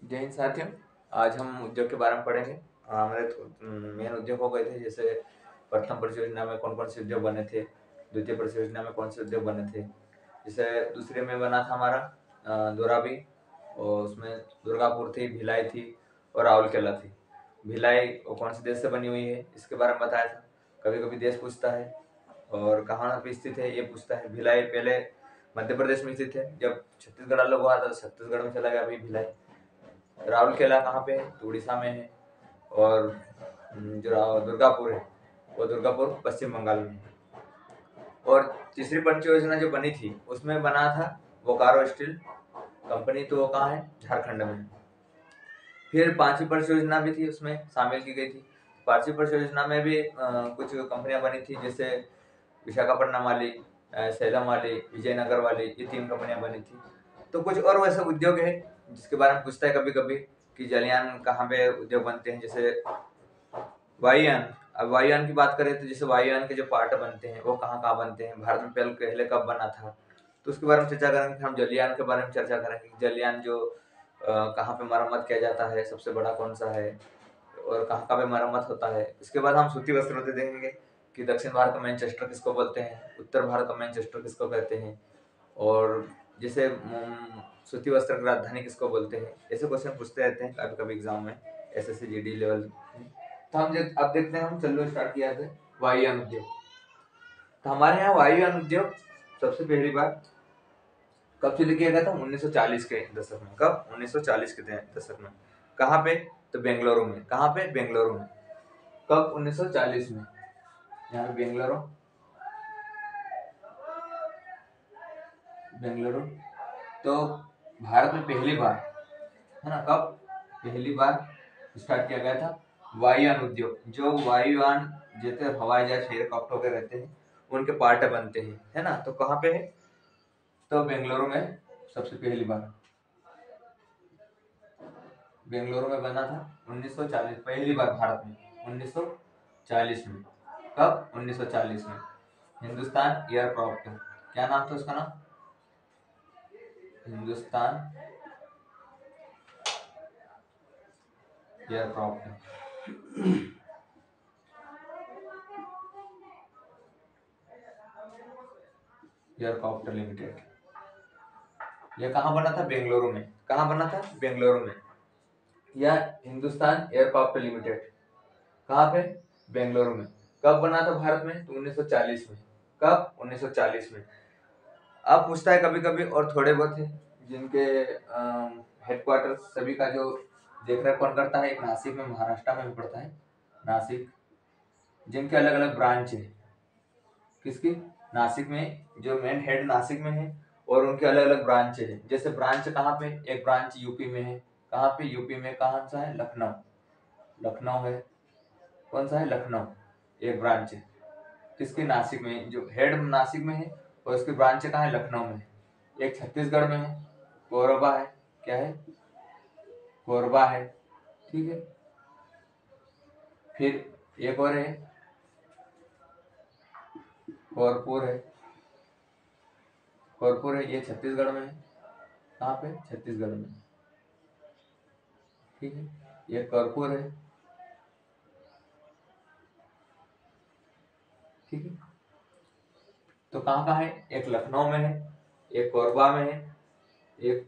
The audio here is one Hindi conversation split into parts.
जय हिंद साथियों। आज हम उद्योग के बारे में पढ़ेंगे। हमारे मेन उद्योग हो गए थे, जैसे प्रथम परियोजना में कौन कौन से उद्योग बने थे, द्वितीय परियोजना में कौन से उद्योग बने थे। जैसे दूसरे में बना था हमारा दोराबी, और उसमें दुर्गापुर थी, भिलाई थी और राउरकेला थी। भिलाई वो कौन से देश से बनी हुई है इसके बारे में बताया था। कभी कभी देश पूछता है और कहाँ पे स्थित है ये पूछता है। भिलाई पहले मध्य प्रदेश में स्थित है, जब छत्तीसगढ़ अलग हुआ था तो छत्तीसगढ़ में चला गया अभी भिलाई। राउरकेला कहाँ पे है तो उड़ीसा में है। और जो दुर्गापुर है वो दुर्गापुर पश्चिम बंगाल में है। और तीसरी परियोजना जो बनी थी उसमें बना था बोकारो स्टील कंपनी, तो वो कहाँ है, झारखंड में। फिर पांचवी परियोजना भी थी, उसमें शामिल की गई थी। पांचवी परियोजना में भी कुछ कंपनियां बनी थी, जैसे विशाखापट्टनम वाली, सैलम वाली, विजयनगर वाली, ये 3 कंपनियां बनी थी। तो कुछ और वैसे उद्योग है जिसके बारे में पूछता है कभी कभी कि जलयान कहाँ पे उद्योग बनते हैं। जैसे वायुयान, अब वायुयान की बात करें तो जैसे वायुयान के जो पार्ट बनते हैं वो कहाँ कहाँ बनते हैं, भारत में पहले कब बना था, तो उसके बारे में चर्चा करेंगे। हम जलयान के बारे में चर्चा करेंगे, जलयान जो कहाँ पे मरम्मत किया जाता है, सबसे बड़ा कौन सा है और कहाँ कहाँ पे मरम्मत होता है। इसके बाद हम सूती वस्त्र होते देखेंगे कि दक्षिण भारत का मैनचेस्टर किसको बोलते हैं, उत्तर भारत का मैनचेस्टर किसको कहते हैं, और जैसे सूती वस्त्र की राजधानी किसको बोलते हैं। ऐसे क्वेश्चन पूछते रहते हैं कभी कभी एग्जाम में, एसएससी जीडी लेवल। तो अब देखते हैं, हम चलो स्टार्ट किया था वायुयान उद्योग। तो हमारे यहाँ वायुयान उद्योग सबसे पहली बार कब शुरू किया गया था, 1940 के दशक में। कब, 1940 के दशक में। कहाँ पे, तो बेंगलुरु में। कहाँ पे, बेंगलुरु में। कब, 1940 में। यहाँ पे बेंगलुरु, बेंगलुरु। तो भारत में पहली बार, है ना, कब पहली बार स्टार्ट किया गया था वायुयान उद्योग। जो वायुयान जैसे हवाई जहाज हेलीकॉप्टर के रहते हैं उनके पार्ट बनते हैं, है ना। तो कहाँ पे है, तो बेंगलुरु में सबसे पहली बार बेंगलुरु में बना था 1940, पहली बार भारत में 1940 में। कब, 1940 में। हिंदुस्तान एयरक्राफ्ट, क्या नाम था उसका नाम, हिंदुस्तान एयरक्राफ्ट, एयरक्राफ्ट लिमिटेड। यह कहाँ बना था, बेंगलुरु में। कहाँ बना था, बेंगलुरु में। या हिंदुस्तान एयरक्राफ्ट लिमिटेड कहाँ पे, बेंगलुरु में। कब बना था भारत में, तो 1940 में। कब, 1940 में। अब पूछता है कभी कभी, और थोड़े बहुत है जिनके हेडक्वार्टर सभी का जो देख रेख कौन करता है, एक नासिक में, महाराष्ट्र में भी पड़ता है नासिक, जिनके अलग अलग ब्रांच है। किसकी, नासिक में, जो मेन हेड नासिक में है और उनके अलग अलग ब्रांच है। जैसे ब्रांच कहाँ पे, एक ब्रांच यूपी में है। कहाँ पे, यूपी में। कहाँ सा है, लखनऊ, लखनऊ है। कौन सा है, लखनऊ, एक ब्रांच है। किसकी, नासिक में, जो हेड नासिक में है और उसकी ब्रांच कहाँ है, लखनऊ में। एक छत्तीसगढ़ में है, कोरबा है। क्या है, कोरबा है, ठीक है। फिर एक और है, कोरपुर है, कोरपुर है, ये छत्तीसगढ़ में है। कहाँ पे, छत्तीसगढ़ में, ठीक है। ये कोरपुर है, ठीक है। तो कहाँ कहाँ है, एक लखनऊ में है, एक कोरबा में है, एक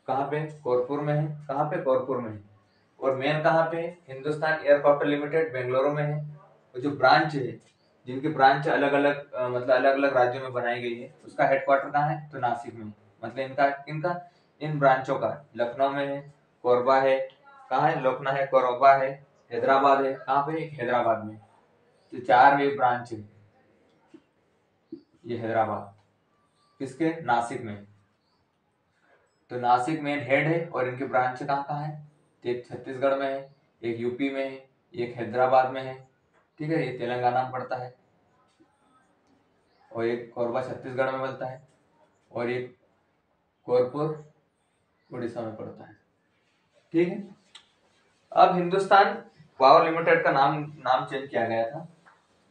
कहाँ पे, कोरपुर में है। कहाँ पे, कोरपुर में है। और मेन कहाँ पे है, हिंदुस्तान एयरक्राफ्ट लिमिटेड बेंगलुरु में है। और जो ब्रांच है, जिनकी ब्रांच अलग अलग मतलब अलग अलग राज्यों में बनाई गई है, उसका हेडक्वार्टर कहाँ है, तो नासिक में। मतलब इनका इनका इन ब्रांचों का लखनऊ में है, कोरबा है, कहाँ है, लखनऊ है, कोरबा है, हैदराबाद है। कहाँ पे, हैदराबाद में। तो 4 वे ब्रांच है। ये हैदराबाद किसके, नासिक में। तो नासिक मेन हेड है और इनकी ब्रांच कहाँ कहाँ है, तो एक छत्तीसगढ़ में है, एक यूपी में है, एक हैदराबाद में है, ठीक है, ये तेलंगाना में पड़ता है। और एक कोरबा छत्तीसगढ़ में बनता है, और एक कोरपुर उड़ीसा में पड़ता है, ठीक है। अब हिंदुस्तान पावर लिमिटेड का नाम नाम चेंज किया गया था,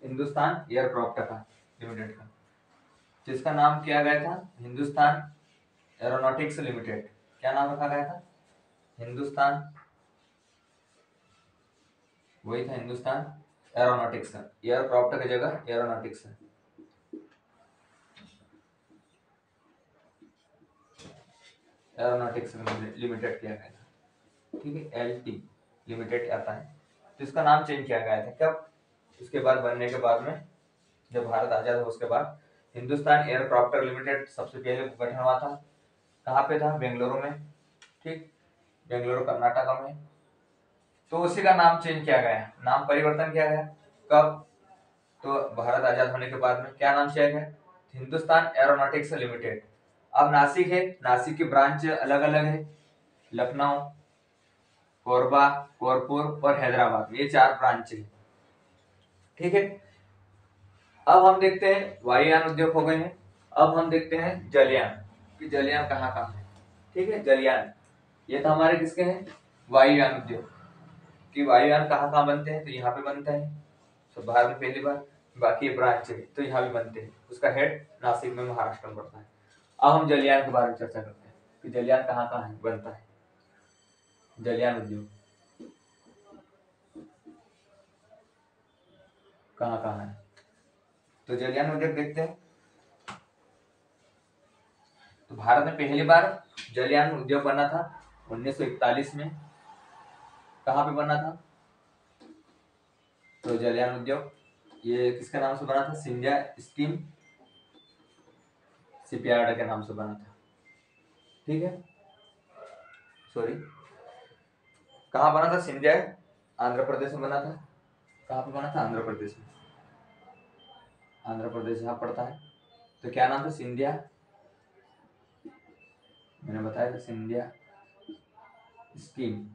हिंदुस्तान एयरक्राफ्ट का लिमिटेड का, जिसका नाम किया गया था हिंदुस्तान एरोनॉटिक्स लिमिटेड। क्या नाम रखा गया था, हिंदुस्तान, वही था हिंदुस्तान एरोनॉटिक्स, एयरक्राफ्ट की जगह एरोनॉटिक्स है। एरोनॉटिक्स लिमिटेड किया गया था, ठीक है, LT लिमिटेड आता है। तो इसका नाम चेंज किया गया था कब? उसके बाद बनने के बाद में, जब भारत आजाद हुआ उसके बाद हिंदुस्तान एयरक्राफ्ट लिमिटेड सबसे पहले गठन हुआ था। कहाँ पे था? बेंगलुरु में, ठीक, बेंगलुरु कर्नाटका में। तो उसी का नाम चेंज किया गया, नाम परिवर्तन किया गया कब? तो भारत आजाद होने के बाद में क्या नाम किया गया? Hindustan aeronautics limited. अब नासिक है, नासिक की ब्रांच अलग अलग है, लखनऊ, कोरबा, कोरपुर और हैदराबाद, ये 4 ब्रांच है, ठीक है। अब हम देखते हैं वायुयान उद्योग हो गए हैं। अब हम देखते हैं जलयान, कि जलयान कहाँ कहाँ है, ठीक है। जलयान ये तो हमारे किसके हैं? वायुयान उद्योग, कि वायुयान कहाँ कहाँ बनते हैं, तो यहाँ पे बनता है, तो भारत में पहली बार। बाकी ब्रांच है तो यहाँ भी बनते हैं, उसका हेड नासिक में महाराष्ट्र में पड़ता है। अब हम जलयान के बारे में चर्चा करते हैं कि जलयान कहाँ कहाँ है, बनता है जलयान उद्योग कहाँ कहाँ है। तो जलयान उद्योग देखते हैं। तो भारत में पहली बार जलयान उद्योग बना था 1941 में। कहाँ पे बना था? तो जलयान उद्योग ये किसके नाम से बना था? सिंधिया स्टीम शिपयार्ड के नाम से बना था, ठीक है। सॉरी, कहाँ बना था? सिंधिया, आंध्र प्रदेश में बना था। कहाँ पे बना था? आंध्र प्रदेश में। आंध्र प्रदेश यहाँ पड़ता है। तो क्या नाम था? सिंधिया, मैंने बताया था, सिंधिया स्टीम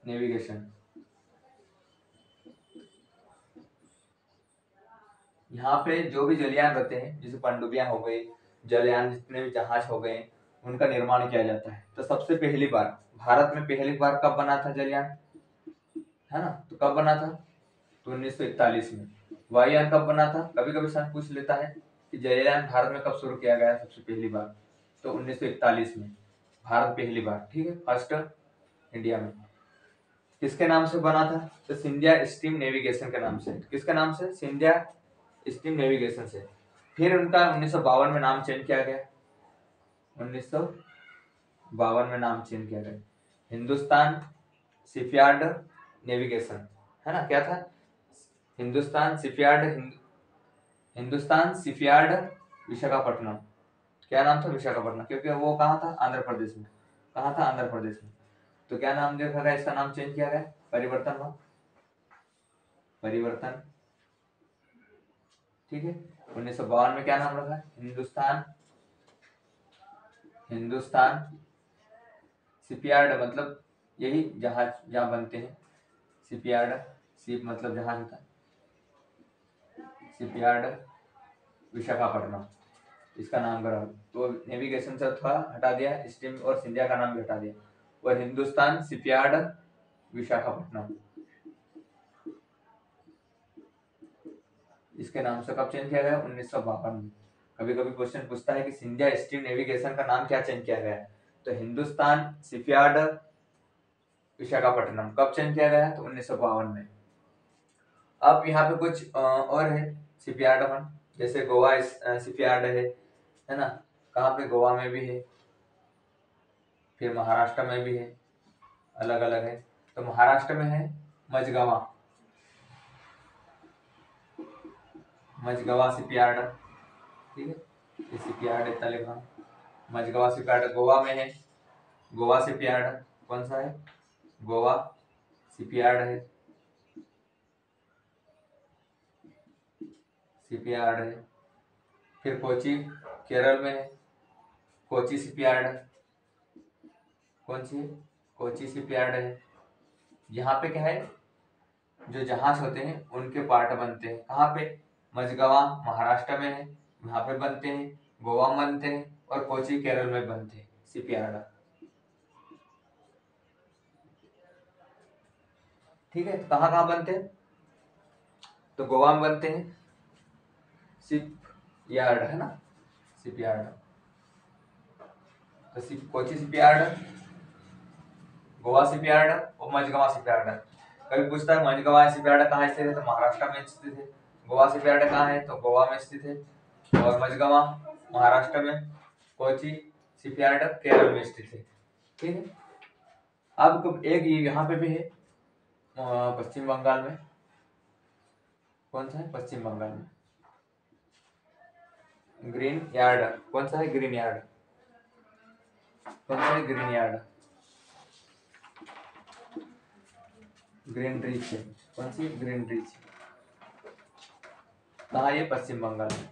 नेविगेशन। यहाँ पे जो भी जलयान रहते हैं, जैसे पनडुब्बियां हो गई, जलयान जितने भी जहाज हो गए, उनका निर्माण किया जाता है। तो सबसे पहली बार भारत में पहली बार कब बना था जलयान, है ना? तो कब बना था? तो 1941 में। वायुयान कब बना था? कभी कभी सर पूछ लेता है कि जलयान भारत में कब शुरू किया गया सबसे पहली बार, तो 1941 में भारत पहली बार, ठीक है, फर्स्ट इंडिया में। किसके नाम से बना था? तो सिंधिया स्टीम नेविगेशन के नाम से। किसके नाम से? सिंधिया स्टीम नेविगेशन से। फिर उनका 1952 में नाम चेंज किया गया, 1952 में नाम चेंज किया गया, हिंदुस्तान शिपयार्ड नेविगेशन, है ना? क्या था? हिंदुस्तान शिपयार्ड विशाखापट्टनम। क्या नाम था? विशाखापट्टनम, क्योंकि वो कहाँ था? आंध्र प्रदेश में। कहाँ था? आंध्र प्रदेश में। तो क्या नाम देखा गया? इसका नाम चेंज किया गया, परिवर्तन हुआ, परिवर्तन, ठीक है। 1952 में क्या नाम रखा? हिंदुस्तान शिपयार्ड, मतलब यही जहाज जहाँ बनते हैं, शिपयार्ड, शिप मतलब जहाज होता है, शिपयार्ड विशाखापट्टनम, इसका नाम करा। तो नेविगेशन से थोड़ा हटा दिया, स्टीम और सिंधिया का नाम भी हटा दिया, और हिंदुस्तान शिपयार्ड विशाखापट्टनम, इसके नाम से कब चेंज किया गया? 1952 में। कभी कभी क्वेश्चन पूछता है कि सिंधिया स्टीम नेविगेशन का नाम क्या चेंज किया गया? तो हिंदुस्तान शिपयार्ड विशाखापट्टनम कब चेंज किया गया? तो 1952 में। अब यहाँ पे कुछ और है शिपयार्ड में, जैसे गोवा शिपयार्ड है ना? कहाँ पे? गोवा में भी है, फिर महाराष्ट्र में भी है, अलग अलग है। तो महाराष्ट्र में है मझगावा, मझगावा शिपयार्ड, ठीक है, ये शिपयार्ड इतना लिखा। मझगावा शिपयार्ड गोवा में है, गोवा शिपयार्ड कौन सा है? गोवा शिपयार्ड है, शिपयार्ड है। फिर कोची केरल में है, कोची शिपयार्ड, कौन सी है? कोची शिपयार्ड है। यहाँ पे क्या है? जो जहाज होते हैं उनके पार्ट बनते हैं, कहाँ पे? मझगावा महाराष्ट्र में है, वहां पे बनते हैं, गोवा में बनते हैं, और कोची केरल में बनते हैं शिपयार्ड, ठीक है। तो कहाँ कहाँ बनते हैं? तो गोवा में बनते हैं शिप यार्ड, है ना, शिप यार्ड। तो कोची शिपयार्ड, गोवा शिपयार्ड और मझगांव शिपयार्ड। कभी पूछता है मझगांव शिपयार्ड कहाँ स्थित है, तो महाराष्ट्र में स्थित है। गोवा शिपयार्ड कहाँ है, तो गोवा में स्थित है। और मझगांव महाराष्ट्र में, कोची शिपयार्ड केरल में स्थित है। ठीक है। अब एक यहाँ पे भी है पश्चिम बंगाल में। कौन सा है पश्चिम बंगाल में? Green yard. कौन सा है? Green yard. कौन सा है? Green yard. ग्रीन रीच है। कौन सी? Green reach. कहाँ? ये पश्चिम बंगाल में।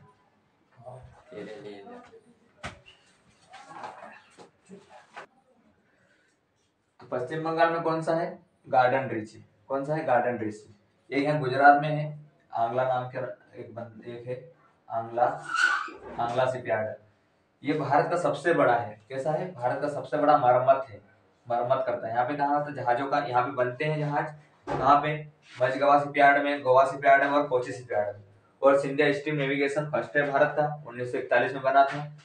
तो पश्चिम बंगाल में कौन सा है? Garden reach. कौन सा है? Garden reach. एक यहाँ गुजरात में है, आंगला नाम के एक है, आंगला, आंगला शिपयार्ड। ये भारत का सबसे बड़ा है। कैसा है? भारत का सबसे बड़ा मरम्मत है, मरम्मत करता है। यहाँ पे कहा था जहाजों का, यहाँ पे बनते हैं जहाज। कहाँ पे? मझगांव शिपयार्ड में, गोवा शिपयार्ड में और कोची शिपयार्ड में। और सिंधिया स्टीम नेविगेशन फर्स्ट है भारत का, 1941 में बना था।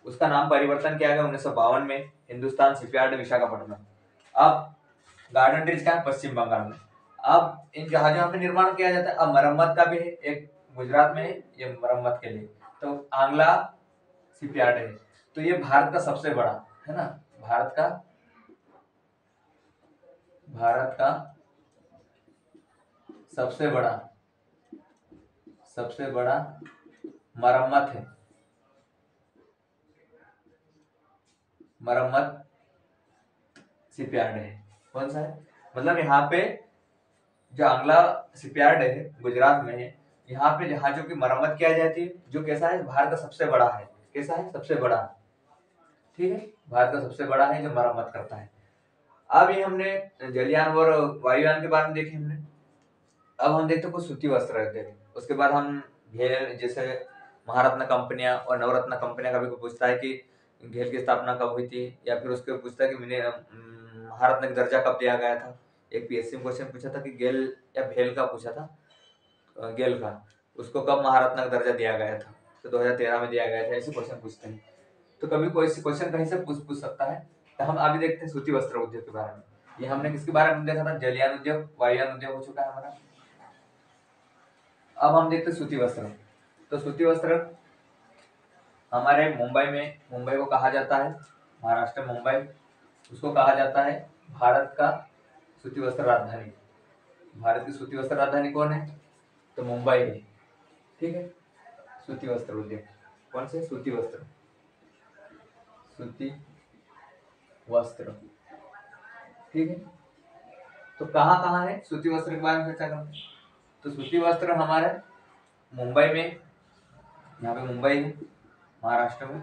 उसका नाम परिवर्तन किया गया 1952 में, हिंदुस्तान शिपयार्ड विशाखापट्टनम। अब गार्डन रीच का है पश्चिम बंगाल में। अब इन जहाजों पे निर्माण किया जाता है। अब मरम्मत का भी है, एक गुजरात में है, ये मरम्मत के लिए। तो आंगला शिपयार्ड है। तो ये भारत का सबसे बड़ा है ना, भारत का सबसे बड़ा मरम्मत है, मरम्मत शिपयार्ड है। कौन सा है? मतलब यहाँ पे जो आंगला शिपयार्ड है गुजरात में है, यहाँ पे जहाजों की मरम्मत किया जाती है, जो कैसा है? भारत का सबसे बड़ा है। कैसा है? सबसे बड़ा। ठीक है, भारत का सबसे बड़ा है जो मरम्मत करता है। अब ये हमने जलयान और वायुयान के बारे में देखे हमने। अब हम देखते हैं कुछ सूती वस्त्र देखें। उसके बाद हम घेल, जैसे महारत्न कंपनियां और नवरत्न कंपनियां, कभी कोई पूछता है कि घेल की स्थापना कब हुई थी, या फिर उसके पूछता है कि महारत्न का दर्जा कब दिया गया था। एक पीएससी में क्वेश्चन पूछा था कि गेल या भेल का पूछा था, गेल का, उसको कब महारत्न का दर्जा दिया गया था, तो 2013 में दिया गया था। ऐसे क्वेश्चन पूछते हैं। तो कभी कोई क्वेश्चन कहीं से पूछ सकता है। तो हम अभी देखते हैं सूती वस्त्र उद्योग के बारे में। ये हमने किसके बारे में देखा था? जलयान उद्योग, वायुयान उद्योग हो चुका है हमारा। अब हम देखते हैं सूती वस्त्र। तो सूती वस्त्र हमारे मुंबई को कहा जाता है, महाराष्ट्र मुंबई, उसको कहा जाता है भारत का सूती वस्त्र राजधानी। भारत की सूती वस्त्र राजधानी कौन है? तो मुंबई है। ठीक है। सूती वस्त्र उद्योग कौन से? सूती वस्त्र, सूती वस्त्र। ठीक है। तो कहाँ कहाँ है सूती वस्त्र के बारे में चर्चा करते हैं। तो सूती वस्त्र हमारे मुंबई में, यहाँ पे मुंबई है महाराष्ट्र में।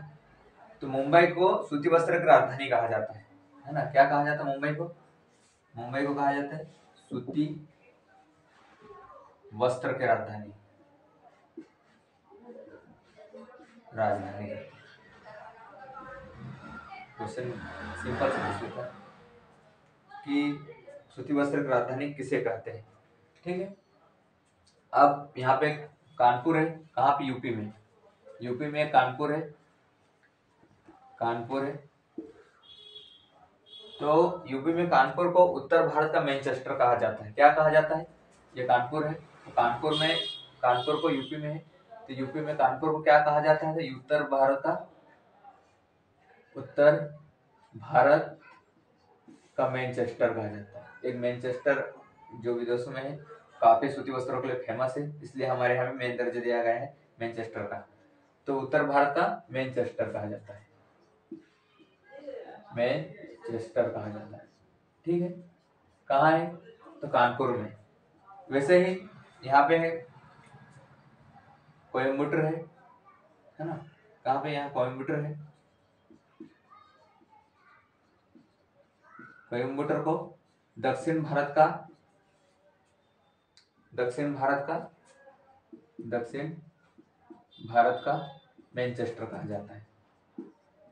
तो मुंबई को सूती वस्त्र की राजधानी कहा जाता है ना। क्या कहा जाता है मुंबई को? मुंबई को कहा जाता है सूती वस्त्र की राजधानी, राजधानी। क्वेश्चन सिंपल से पूछ लेता है कि सूती वस्त्र की राजधानी किसे कहते हैं। ठीक है। अब यहाँ पे कानपुर है। कहाँ पे? यूपी में। यूपी में कानपुर है, कानपुर है। तो यूपी में कानपुर को उत्तर भारत का मैनचेस्टर कहा जाता है। क्या कहा जाता है? ये कानपुर है, तो कानपुर को यूपी में है, तो यूपी में कानपुर को क्या कहा जाता है? तो उत्तर भारत का मैनचेस्टर कहा जाता है। एक मैनचेस्टर जो विदेशों में है, काफी सूती वस्त्रों के लिए फेमस है, इसलिए हमारे यहाँ में मेन दर्जा दिया गया है मैनचेस्टर का। तो उत्तर भारत का मैनचेस्टर कहा जाता है, मैनचेस्टर कहा जाता है। ठीक है। कहाँ है? तो कानपुर में। वैसे ही यहाँ पे है कोयम्बटूर है ना। कहाँ पे? यहाँ कोयम्बटूर है। कोयम्बटूर को दक्षिण भारत का, दक्षिण भारत का मैनचेस्टर कहा जाता है,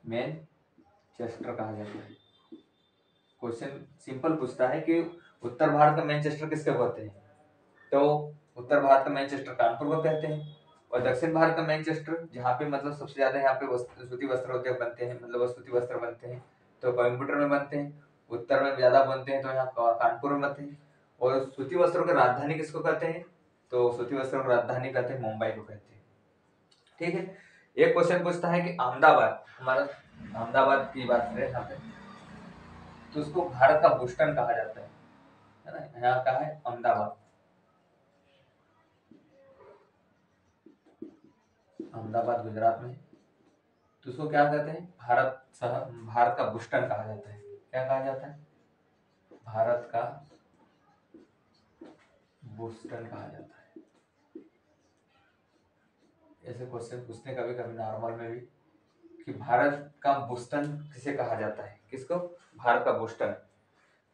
मैनचेस्टर कहा जाता है। क्वेश्चन सिंपल पूछता है कि उत्तर भारत का मैनचेस्टर किसके कहते हैं, तो उत्तर भारत का मैनचेस्टर कानपुर को कहते हैं। और दक्षिण भारत का मैनचेस्टर, जहाँ पे मतलब सबसे ज्यादा यहाँ पे सूती वस्त्र उद्योग बनते हैं, मतलब सूती वस्त्र बनते हैं, तो कोयम्बटूर में बनते हैं। उत्तर में ज्यादा बनते हैं तो यहाँ कानपुर में बनते हैं। और सूती वस्त्रों की राजधानी किसको कहते हैं? तो सूती वस्त्रों की राजधानी कहते हैं मुंबई को कहते हैं। ठीक है। एक क्वेश्चन पूछता है कि अहमदाबाद, हमारा अहमदाबाद की बात करें यहाँ पे, तो उसको भारत का बोस्टन कहा जाता है ना। यहाँ का है अहमदाबाद, अहमदाबाद गुजरात में, तो उसको क्या कहते हैं? भारत का बोस्टन कहा जाता है। क्या कहा जाता है? भारत का बोस्टन कहा जाता है। ऐसे क्वेश्चन पूछते हैं कभी कभी नॉर्मल में भी कि भारत का बोस्टन किसे कहा जाता है? किसको? भारत का बोस्टन।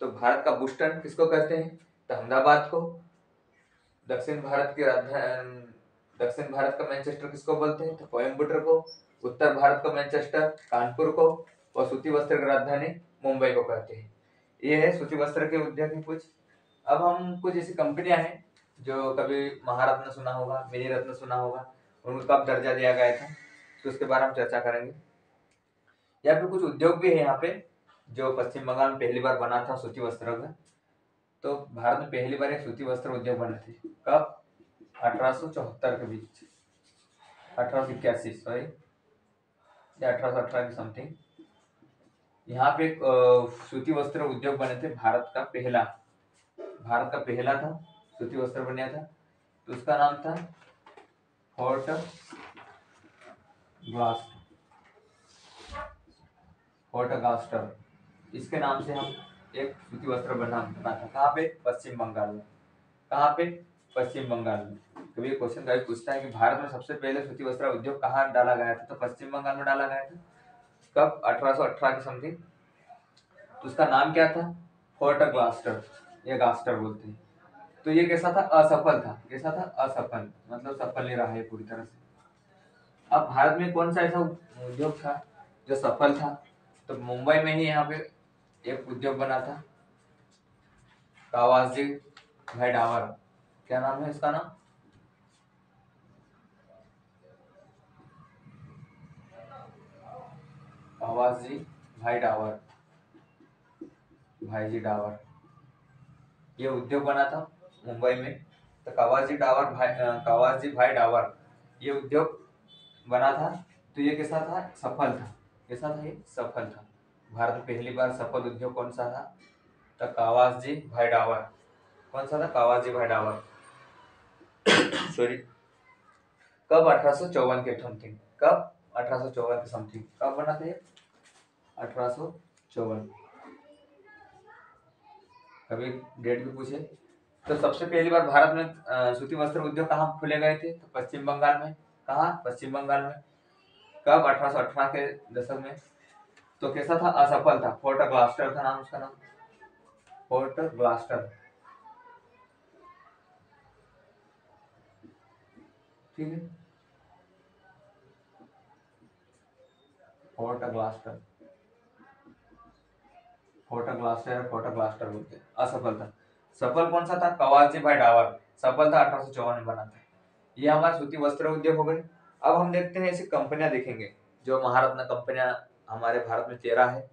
तो भारत का बोस्टन किसको कहते हैं? तो अहमदाबाद को। दक्षिण भारत की राजधानी, दक्षिण भारत का मैनचेस्टर किसको बोलते हैं? तो कोयम्बटूर को। उत्तर भारत का मैनचेस्टर कानपुर को। और सूती वस्त्र की राजधानी मुंबई को कहते हैं। ये है सूती वस्त्र के उद्योग की कुछ। अब हम कुछ ऐसी कंपनियां हैं जो कभी महारत्न सुना होगा, मिनी रत्न सुना होगा, उनको कब दर्जा दिया गया था, तो उसके बारे में चर्चा करेंगे। या फिर कुछ उद्योग भी है यहाँ पे जो पश्चिम बंगाल में पहली बार बना था सूती वस्त्र का। तो भारत में पहली बार एक सूती वस्त्र उद्योग बने थे। कब? 1874 के बीच, 1881 सॉरी, या 1818 की समथिंग। यहाँ पे एक सूती वस्त्र उद्योग बने थे, भारत का पहला था सूती वस्त्र बना था। तो उसका नाम था फोर्ट गास्टर। इसके नाम से हम एक सूती वस्त्र बना था। कहाँ पे? पश्चिम बंगाल में। कहाँ पे? पश्चिम बंगाल में। कभी ये क्वेश्चन कभी पूछता है कि भारत में सबसे पहले सूती वस्त्र उद्योग कहाँ डाला गया था, तो पश्चिम बंगाल में डाला गया था। कब? 1818 के समथिंग। तो उसका नाम क्या था? फोर्ट गास्टर, ये गास्टर बोलते हैं। तो ये कैसा था? असफल था। कैसा था? असफल, मतलब सफल नहीं रहा है पूरी तरह से। अब भारत में कौन सा ऐसा उद्योग था जो सफल था? तो मुंबई में ही यहाँ पे एक उद्योग बना था, कावाजी भाई डावर। क्या नाम है इसका? नाम कावाजी भाई डावर, भाईजी डावर। ये उद्योग बना था मुंबई में। तो कावाजी भाई डावर ये उद्योग बना था। तो ये कैसा था? सफल था। कैसा था? ये सफल था। भारत में पहली बार सफल उद्योग कौन सा था? तो कावाजी भाई डावर। कौन सा था? कावाजी भाई डावर। सॉरी, कब? 1854 के समथिंग। कब? 1854 के समथिंग। कब बना था ये? 1854। कभी डेट भी पूछे। तो सबसे पहली बार भारत में सूती वस्त्र उद्योग कहाँ खोले गए थे? तो पश्चिम बंगाल में। कहाँ? पश्चिम बंगाल में। कब? 1818 के दशक में। तो कैसा था? असफल था। फोर्ट ग्लास्टर था नाम उसका, नाम फोर्ट ग्लास्टर। ठीक है, फोर्ट ग्लास्टर, फोर्ट ग्लास्टर बोलते हैं। असफल था। सफल कौन सा था? कवासी भाई डावर। सफल था, 1854 में बना था। ये हमारे सूती वस्त्र उद्योग हो गए। अब हम देखते हैं ऐसी कंपनियां देखेंगे जो महारत्न कंपनियां हमारे भारत में 13 है।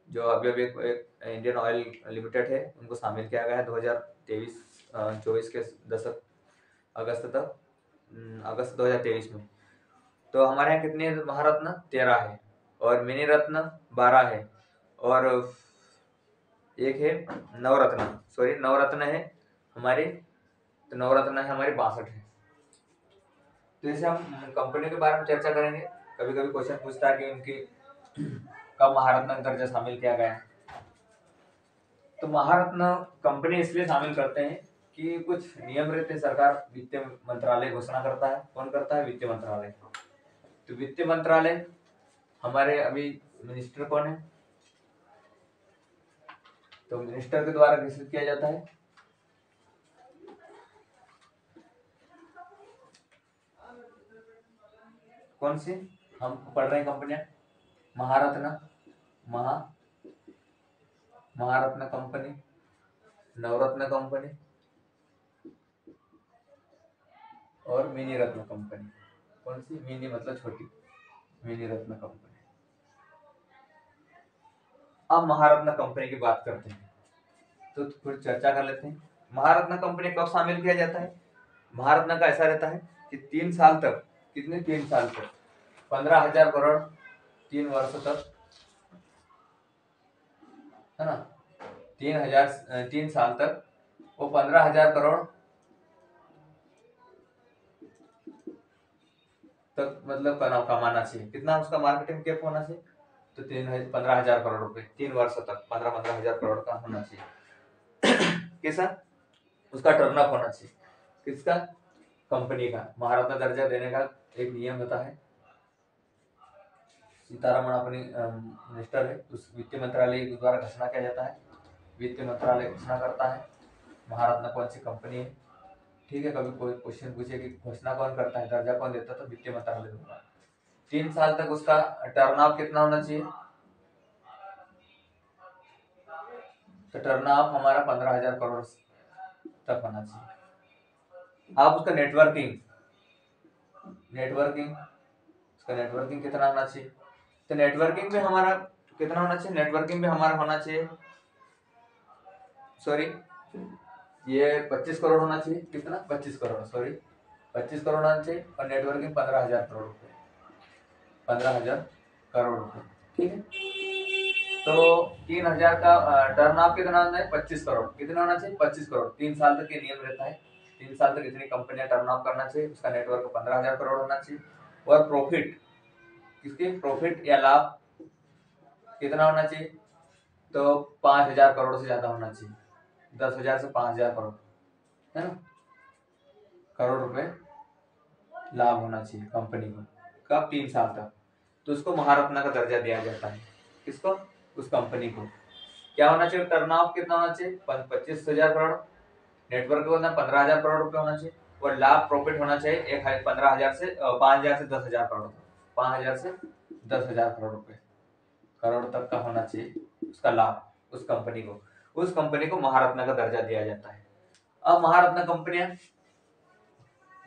जो अभी अभी एक इंडियन ऑयल लिमिटेड है, उनको शामिल किया गया है 2023-24 के दशक, अगस्त तक, अगस्त 2023 में। तो हमारे यहाँ कितने महारत्न? 13 है। और मिनी रत्न 12 है। और एक है नवरत्न, सॉरी नवरत्न है हमारी, तो नवरत्न है हमारी 62 है। तो जैसे हम कंपनी के बारे में चर्चा करेंगे। कभी कभी क्वेश्चन पूछता है कि उनकी कब महारत्न दर्जा शामिल किया गया है। तो महारत्न कंपनी इसलिए शामिल करते हैं कि कुछ नियम रहते हैं, सरकार वित्त मंत्रालय घोषणा करता है। कौन करता है? वित्त मंत्रालय। तो वित्त मंत्रालय हमारे अभी मिनिस्टर कौन है? तो मिनिस्टर के द्वारा घोषित किया जाता है। कौन सी हम पढ़ रहे हैं कंपनियां? महारत्न, महारत्न कंपनी, नवरत्न कंपनी, और मिनी रत्न कंपनी। कौन सी? मिनी मतलब छोटी, मिनी रत्न कंपनी। अब महारत्न कंपनी की बात करते हैं, तो कुछ चर्चा कर लेते हैं। महारत्न कंपनी कब शामिल किया जाता है? महारत्न का ऐसा रहता है कि 3 साल तक, कितने 3 साल तक, 15,000 करोड़ 3 वर्ष तक, है ना, 3 साल तक वो 15,000 करोड़ तक मतलब कमाना चाहिए। कितना उसका मार्केटिंग कैप होना चाहिए? तो 15,000 करोड़ रुपए 3 वर्ष तक 15,000 करोड़ का होना चाहिए। कैसा? उसका टर्नअप होना चाहिए। किसका? कंपनी का। महारत्न दर्जा देने का एक नियम होता है। सीतारमण अपनी मिनिस्टर है, उस वित्त मंत्रालय द्वारा घोषणा किया जाता है। वित्त मंत्रालय घोषणा करता है महारत्न कौन सी कंपनी है। ठीक है, कभी कोई क्वेश्चन पूछे कि घोषणा कौन करता है, दर्जा कौन देता है, तो वित्त मंत्रालय द्वारा। 3 साल तक उसका टर्नअप कितना होना चाहिए? तो टर्नअप हमारा 15,000 करोड़ तक होना चाहिए। अब उसका नेटवर्किंग उसका नेटवर्किंग कितना होना चाहिए? तो नेटवर्किंग में हमारा कितना होना चाहिए? नेटवर्किंग में हमारा होना चाहिए, सॉरी, ये 25 करोड़ होना चाहिए। कितना? 25 करोड़, सॉरी 25 करोड़ होना चाहिए। और नेटवर्किंग 15,000 करोड़ रुपए, 15,000 करोड़ रुपए। ठीक है, तो 3,000 का टर्न आप कितना होना है? 25 करोड़। कितना होना चाहिए? 25 करोड़। 3 साल तक ये नियम रहता है। 3 साल तक इतनी कंपनियां टर्न ऑफ करना चाहिए। उसका नेटवर्क 15,000 करोड़ होना चाहिए। और प्रॉफिट, किसके? प्रॉफिट या लाभ कितना होना चाहिए? तो 5,000 करोड़ से ज्यादा होना चाहिए। 10,000 से 5,000 करोड़, है ना, करोड़ रुपए लाभ होना चाहिए कंपनी को। कब? 3 साल तक। तो उसको महारत्न का दर्जा दिया जाता है। किसको? उस कंपनी को। क्या होना चाहिए? टर्नऑफ कितना होना चाहिए? 25,000 करोड़। नेटवर्क होना 15,000 करोड़ रुपए होना चाहिए। और लाभ प्रॉफिट होना चाहिए 15,000 से 5,000 से 10,000 करोड़, 5,000 से 10,000 करोड़ रुपए, करोड़ तक का होना चाहिए उसका लाभ उस कंपनी को। उस कंपनी को महारत्न का दर्जा दिया जाता है। अब महारत्न कंपनियां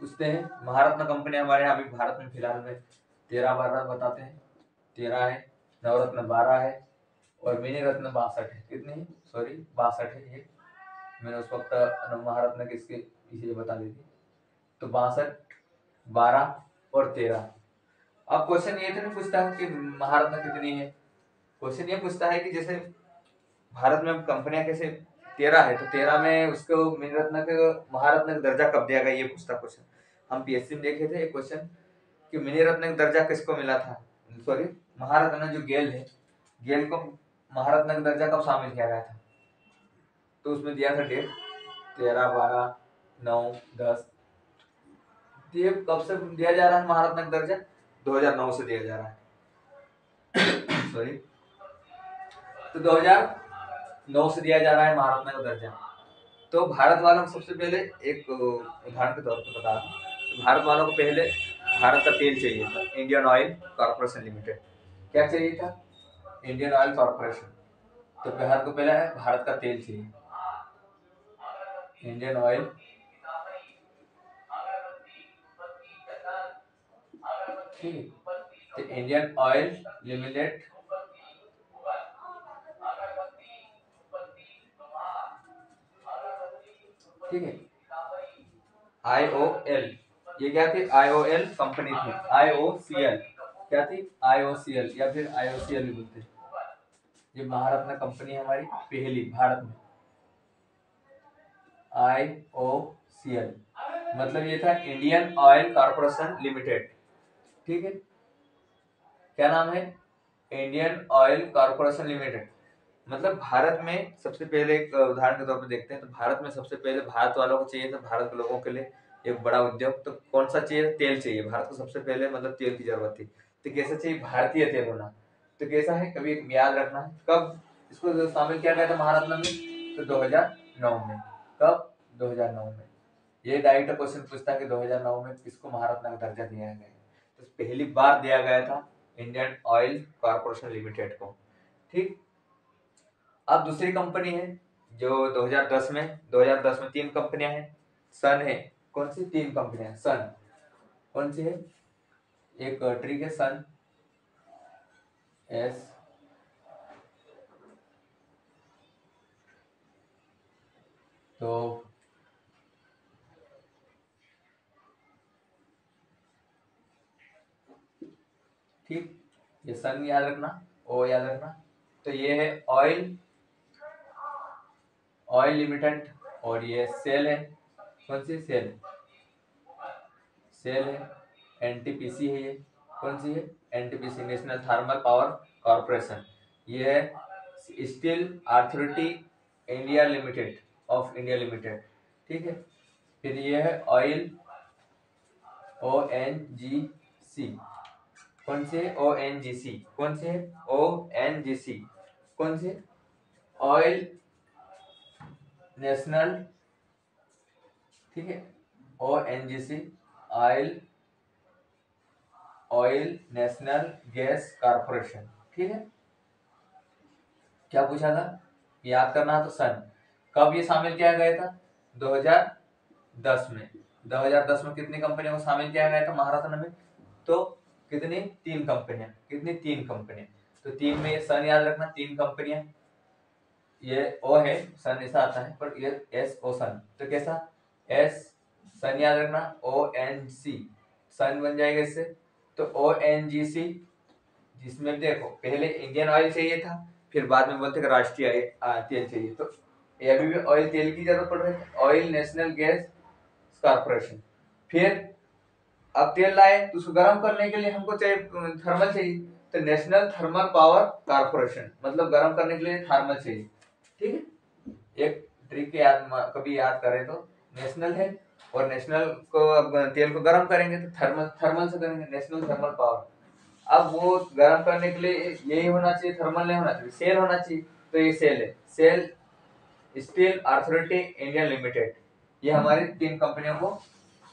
पूछते हैं, महारत्न कंपनियां हमारे यहाँ अभी भारत में फिलहाल में 13-12 बताते हैं। 13 है, नवरत्न 12 है, और मिनी रत्न 62 है। कितनी है? सॉरी 62 है। ये मैंने उस वक्त महारत्न किसके इसे बता दी थी। तो 62, 12 और 13। अब क्वेश्चन ये तो नहीं पूछता है कि महारत्न कितनी है। क्वेश्चन ये पूछता है कि जैसे भारत में कंपनियां कैसे 13 है, तो 13 में उसको मिनी रत्न के महारत्न का दर्जा कब दिया गया, ये पूछता क्वेश्चन। हम पीएससी में देखे थे एक क्वेश्चन कि मिनी रत्न का दर्जा किसको मिला था, सॉरी महारत्न जो गेल है, गेल को महारत्न का दर्जा कब शामिल किया गया था। तो उसमें दिया था डेट 13, 12, 9, 10। ये कब से दिया जा रहा है महारत्न का दर्जा? 2009 से दिया जा रहा है। सॉरी, तो 2009 से दिया जा रहा है महारत्न का दर्जा। तो भारत वालों को सबसे पहले एक उदाहरण के तौर पर बता रहा हूँ, तो भारत वालों को पहले भारत का तेल चाहिए था, इंडियन ऑयल कॉर्पोरेशन लिमिटेड। क्या चाहिए था? Indian oil corporation. तो भारत को पहले भारत का तेल चाहिए, इंडियन ऑयल, ठीक है, तो इंडियन ऑयल लिमिटेड, ठीक है, IOL। ये क्या थी? IOL कंपनी थी। IOCL क्या थी? IOCL या फिर IOCL भी बोलते हैं। ये महारत्न कंपनी है हमारी पहली भारत में, IOCL मतलब ये था इंडियन ऑयल कॉर्पोरेशन लिमिटेड। ठीक है, क्या नाम है? Indian oil corporation limited. मतलब भारत में सबसे पहले एक उदाहरण के तौर पर देखते हैं, तो भारत में सबसे पहले भारत वालों को चाहिए था, भारत के लोगों के लिए एक बड़ा उद्योग, तो कौन सा चाहिए? तेल चाहिए। भारत को सबसे पहले मतलब तेल की जरूरत थी। तो कैसा चाहिए? भारतीय तेल होना। तो कैसा है, कभी याद रखना है। कब इसको शामिल किया गया था महारत्न में? तो 2009 में। कब? 2009 में। ये डायरेक्ट क्वेश्चन पूछता है कि 2009 में किसको महारत्न का दर्जा दिया गया। तो पहली बार दिया गया था इंडियन ऑयल कॉर्पोरेशन लिमिटेड को। ठीक, अब दूसरी कंपनी है जो 2010 में 3 कंपनियां हैं। सन है, कौन सी 3 कंपनियां? सन, कौन सी है? एक ट्रिक है सन, एस, तो ठीक, ये सन याद रखना, ओ याद रखना। तो ये है ऑयल, ऑयल लिमिटेड, और ये सेल है, कौन सी? सेल, सेल है। एनटीपीसी है, ये कौन सी है? NTPC, national thermal power corporation. ये है steel Authority India limited, of India limited, ठीक है। फिर ये है ऑयल, ओ एन जी सी, कौन सी है? ओ एन जी सी, कौन सी है? ओ एन जी सी, कौन सी? ऑयल नेशनल, ठीक है, O N G C, oil, oil national gas corporation, ठीक है। क्या पूछा था? याद करना है तो सन। कब ये शामिल किया गया था? 2010 में। 2010 में कितनी कंपनियों को शामिल किया गया था महारत्न में? तो कितनी? 3 कंपनियां। कितनी? 3 कंपनियां। तो 3 में ये सन याद रखना, 3 कंपनियां। ये ओ है, सन ऐसा आता है, पर ये एस ओ सन, तो कैसा? एस, सन याद रखना, ओ एन सी, सन बन जाएगा इससे। तो ओ एन जी सी, जिसमें देखो पहले इंडियन ऑयल चाहिए था, फिर बाद में बोलते कि राष्ट्रीय तेल चाहिए, तो ये अभी भी ऑयल तेल की जरूरत पड़ रही है, ऑयल नेशनल गैस कॉर्पोरेशन। फिर अब तेल लाए तो उसको गर्म करने के लिए हमको चाहिए, थर्मल चाहिए, तो नेशनल थर्मल पावर कॉर्पोरेशन, मतलब गर्म करने के लिए थर्मल चाहिए, ठीक है। एक ट्रिक कभी याद करें तो, नेशनल है, और नेशनल को अब तेल को गर्म करेंगे तो थर्मल, थर्मल से करेंगे, नेशनल थर्मल पावर। अब वो गर्म करने के लिए यही होना चाहिए, थर्मल नहीं होना चाहिए, सेल होना चाहिए, तो ये सेल है, SAIL Steel Authority India Limited. ये हमारी 3 कंपनियों को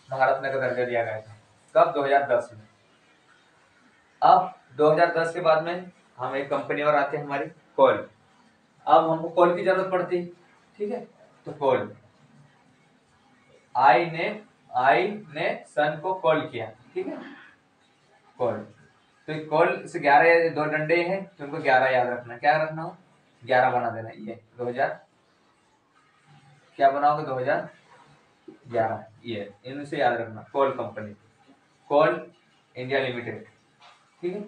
महारत्न का दर्जा दिया गया था। कब? 2010 में। अब 2010 के बाद में हम एक कंपनी और आती है हमारी, कोल। अब हमको कोल की जरूरत पड़ती है, ठीक है। तो कोल, आई ने सन को कॉल किया, ठीक है, कॉल। तो कॉल से 11, 2 डंडे हैं, तुमको 11 याद रखना। क्या रखना हो? 11 बना देना। ये 2000 क्या बनाओगे? 2011, ये इनसे याद रखना। कोल कंपनी, कोल इंडिया लिमिटेड, ठीक है,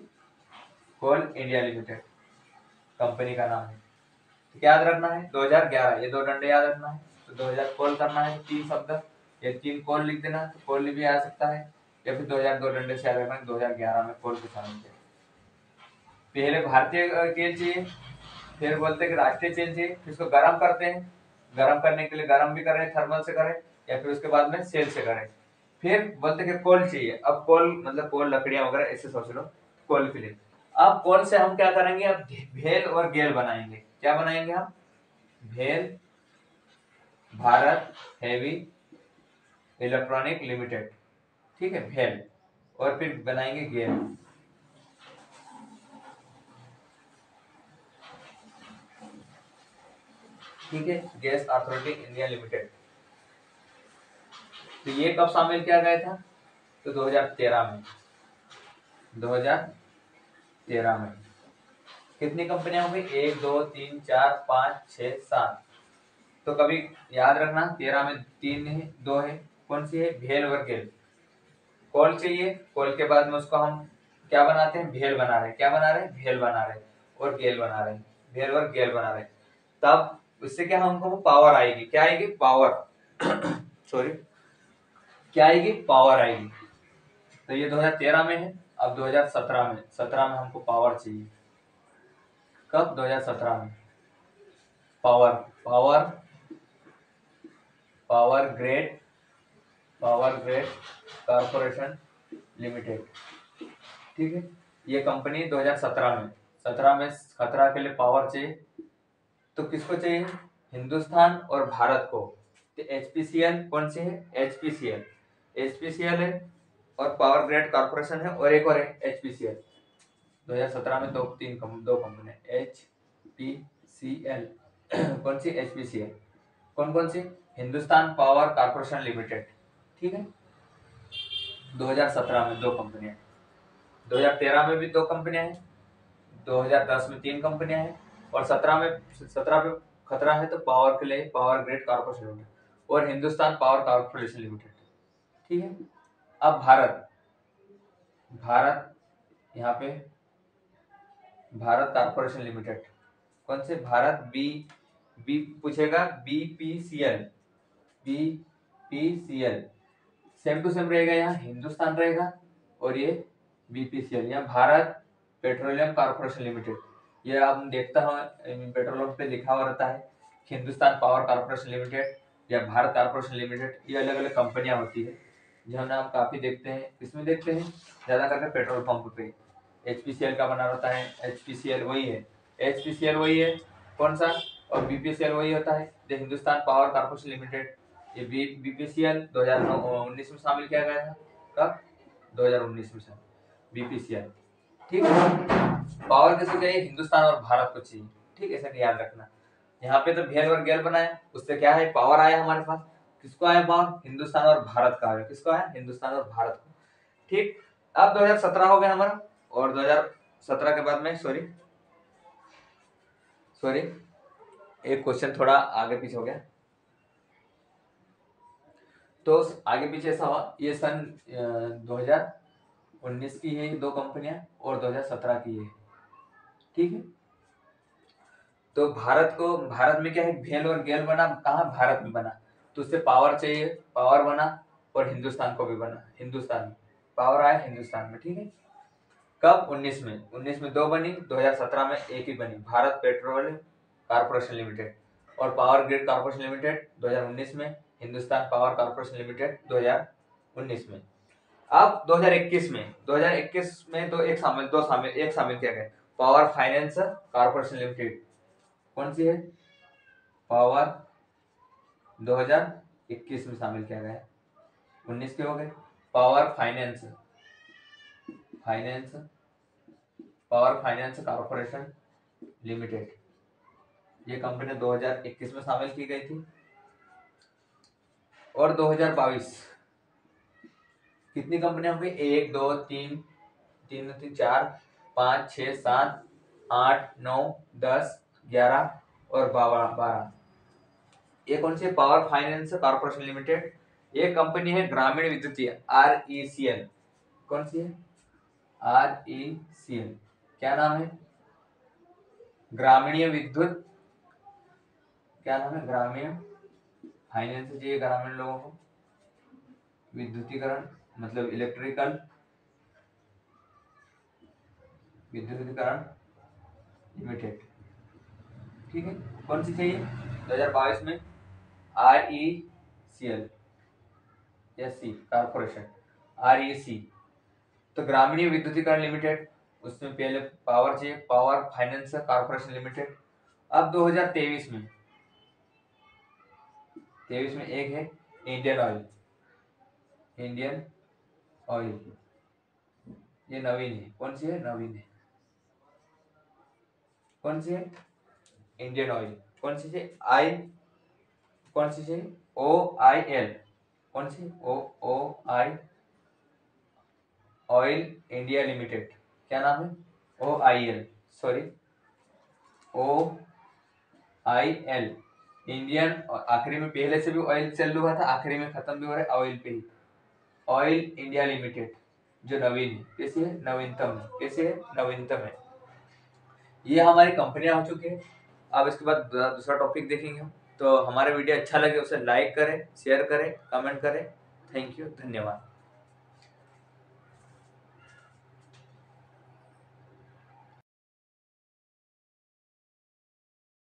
कोल इंडिया लिमिटेड कंपनी का नाम है। तो क्या याद रखना है? 2011, ये 2 डंडे याद रखना है। तो 2000 कॉल करना है, 3 शब्द, ये 3 कॉल लिख देना, तो कॉल भी आ सकता है, या फिर 2000 2 डंडे से याद रखना, 2011 में कॉल के शामिल किया। पहले भारतीय तेल चाहिए, फिर बोलते हैं कि राष्ट्रीय तेल चाहिए, फिर इसको गर्म करते हैं, गर्म करने के लिए गर्म भी करें, थर्मल से करें, या फिर उसके बाद में सेल से करें। फिर बोलते हैं कि कोल चाहिए। अब कोल मतलब कोल, लकड़ियां वगैरह, ऐसे सोच लो, कोल के लिए। अब कोल से हम क्या करेंगे? अब भेल और गेल बनाएंगे। क्या बनाएंगे हम? भेल भारत हेवी इलेक्ट्रॉनिक लिमिटेड, ठीक है, भेल। और फिर बनाएंगे गेल, ठीक है, गैस अथॉरिटी इंडिया लिमिटेड। तो ये कब शामिल किया गया था? तो 2013 में। 2013 में कितनी कंपनियां हो गई? 1 2 3 4 5 6 7। तो कभी याद रखना, 13 में 3 है, 2 है, कौन सी है? भेल और गेल। कोल चाहिए, कोल के बाद में उसको हम क्या बनाते हैं? भेल बना रहे हैं। क्या बना रहे हैं? भेल बना रहे हैं, और गेल बना रहे हैं, भेल और गेल बना रहे हैं। तब उससे क्या हमको पावर आएगी? क्या आएगी? पावर सॉरी, क्या आएगी? पावर आएगी। तो ये 2013 में है। अब 2017 में, 17 में हमको पावर चाहिए। कब? 2017 में। Power, power, power grade, power grade corporation Limited, ठीक है। ये कंपनी 2017 में, 17 में खतरा के लिए पावर चाहिए। तो किसको चाहिए? हिंदुस्तान और भारत को। तो एचपीसीएल कौन सी है? एचपीसीएल, एचपीसीएल है, और पावर ग्रेड कॉर्पोरेशन है, और एक और है एचपीसीएल। 2017 में दो company, H P C L कौन सी? एचपीसीएल। कौन कौन सी? हिंदुस्तान पावर कॉर्पोरेशन लिमिटेड, ठीक है। 2017 में 2 कंपनियां, 2013 में भी 2 कंपनियां हैं, 2010 में 3 कंपनियां हैं, और 17 पे खतरा है तो पावर के लिए पावर ग्रिड कॉर्पोरेशन लिमिटेड और हिंदुस्तान पावर कॉर्पोरेशन लिमिटेड। ठीक है। अब भारत यहाँ पे भारत कॉर्पोरेशन लिमिटेड, कौन से? भारत बी पूछेगा, बीपीसीएल सेम टू सेम रहेगा, यहाँ हिंदुस्तान रहेगा और ये बीपीसीएल, यहाँ भारत पेट्रोलियम कॉर्पोरेशन लिमिटेड। ये आप देखता हो पेट्रोल पे लिखा हुआ रहता है हिंदुस्तान पावर कॉर्पोरेशन लिमिटेड या भारत कॉर्पोरेशन लिमिटेड। ये अलग अलग कंपनियां होती है जो हम काफी देखते हैं। किसमें देखते हैं? ज्यादा करके पेट्रोल पंप पे। एचपीसीएल का बना रहता है, एचपीसीएल वही है, एचपीसीएल वही है, कौन सा? और बीपीसीएल वही होता है, the Hindustan Power Corporation limited. ये बीपीसीएल 2019 में शामिल किया गया था। कब? 2019 में बीपीसीएल। ठीक है। पावर किसको चाहिए? हिंदुस्तान और भारत को चाहिए। ठीक है, ऐसा याद रखना। यहाँ पे तो भेल और गेल बनाया, उससे क्या है? पावर आया हमारे पास। किसको आया पावर? हिंदुस्तान और भारत का आया। किसको आया? हिंदुस्तान और भारत को। ठीक। अब 2017 हो गया हमारा, और 2017 के बाद में सॉरी एक क्वेश्चन थोड़ा आगे पीछे हो गया, तो आगे पीछे ऐसा हुआ, ये सन 2019 की है 2 कंपनियां और 2017 की है। ठीक है। तो भारत में क्या है? भेल और गेल बना, कहाँ? भारत में बना, तो उससे पावर चाहिए, पावर बना, और हिंदुस्तान को भी बना, हिंदुस्तान में पावर आया हिंदुस्तान में। ठीक है। कब? 19 में 2 बनी, 2017 में 1 ही बनी, भारत पेट्रोलियम कॉर्पोरेशन लिमिटेड, और पावर ग्रिड कॉर्पोरेशन लिमिटेड 2019 में, हिंदुस्तान पावर कॉर्पोरेशन लिमिटेड 2019 में। अब 2021 में तो एक शामिल किया गया, पावर फाइनेंस कॉर्पोरेशन लिमिटेड। कौन सी है? पावर 2021 में शामिल किया गया है। 19 के हो गए। पावर फाइनेंस कॉर्पोरेशन लिमिटेड, ये कंपनी 2021 में शामिल की गई थी। और 2022 कितनी कंपनियां होंगी? 1 2 3 4 5 6 7 8 9 10 11 और 12। ये कौन सी? Power finance corporation limited. ये कंपनी है ग्रामीण विद्युतीय, RECL। कौन सी है? RECL। क्या नाम है? ग्रामीण विद्युत, क्या नाम है? ग्रामीण फाइनेंस चाहिए ग्रामीण लोगों को, विद्युतीकरण मतलब इलेक्ट्रिकल विद्युतीकरण लिमिटेड। ठीक है। कौन सी चाहिए? 2022 में RECL कॉर्पोरेशन, REC। तो ग्रामीण विद्युतीकरण लिमिटेड, उसमें पहले पावर चाहिए, पावर फाइनेंस कॉर्पोरेशन लिमिटेड। अब 2023 में एक है इंडियन ऑयल, ये नवीन है। कौन सी है? नवीन है। कौन सी है? Indian oil. कौन सी है? कौन सी है? OIL। कौन सी? OI oil India limited. क्या नाम है? OIL, सॉरी OIL इंडियन, और आखिरी में पहले से भी ऑयल चल रहा था, आखिरी में खत्म भी हो रहा है ऑयल पे ही। ऑयल इंडिया लिमिटेड जो नवीन है। कैसी है? नवीनतम है। कैसी है? नवीनतम है। ये हमारी कंपनियां हो चुकी है। अब इसके बाद दूसरा टॉपिक देखेंगे हम। तो हमारे वीडियो अच्छा लगे उसे लाइक करें, शेयर करें, कमेंट करें। थैंक यू, धन्यवाद।